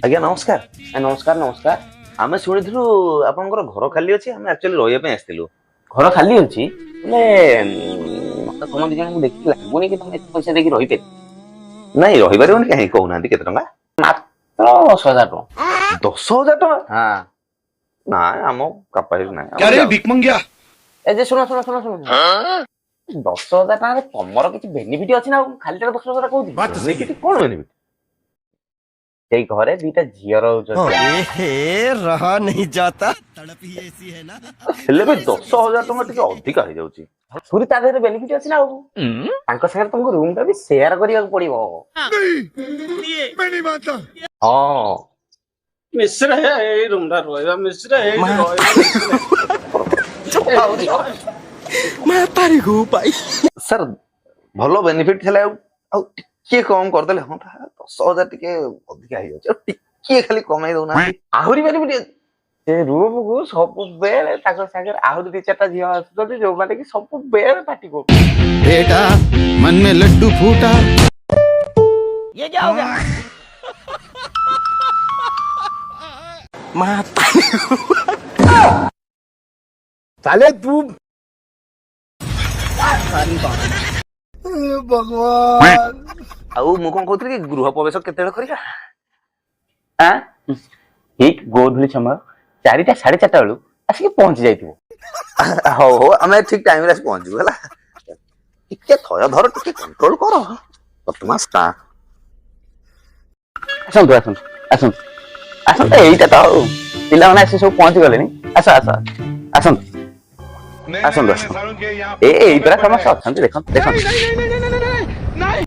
आज्ञा नमस्कार। नमस्कार नमस्कार। आमे शुणिथिलु आपनकर घर खाली अछि, आमे एक्चुअली रहिया पे आस्तिलु। घर खाली अछि बोले मते तुम दी जन देखि लागुनी कि तुम एते पैसा देकी रहि पे नहीं रहि परिबोनी काहे कहउनांती केते टंका? मात्र 10,000 टका। 10,000 टंका? हां ना आमो कपाई नाही। क्या रे भिक मंगिया? ए जे सुनो 10,000 टका रे तमरो किछि बेनिफिट अछि ना खाली 10,000 कहू बात तो सही है। कोन बेनिफिट? सेई घरे दीटा झियर हे रहा नहीं जाता, तड़प ही ऐसी है ना। हेले भी 10,000 टंका टिके अधिका हो जाउची। सुरी ता देरे बेनिफिट अछि ना तांको संगे तुमको रूम का भी शेयर करिया पड़िबो। मैं नहीं मानता। हां मिश्र है ए रूमडा रोइबा मिश्र है मैं तारी को पाई। सर भलो बेनिफिट थला आ टिके कम कर देले हां 10,000 टिके अधिका हो जाउची। टिके खाली कमाई दउना। आहुरी बेनिफिट से रूम को सब बेले ताको संगे आहुरी दी चारटा झियो आसुती जो माने कि सब बेले पार्टी को बेटा मन में लड्डू फूटा। ये क्या हो गया? साले तू भगवान। आउ मु कोन कहतली कि गृह प्रवेश केतेले करिया? हां ठीक गोधुली समय 4टा 4:30 बेलू आसिक पहुंच जाइथिबो। हो हो हमें ठीक टाइम रे पहुंचू हला। टिके थय धर टिके कंट्रोल करो। बदमाश ता आसन एइटा तो पिला माने आसी सब पहुंच गले नी। आस आसन ए इतरा समस्या अछंती देखो नहीं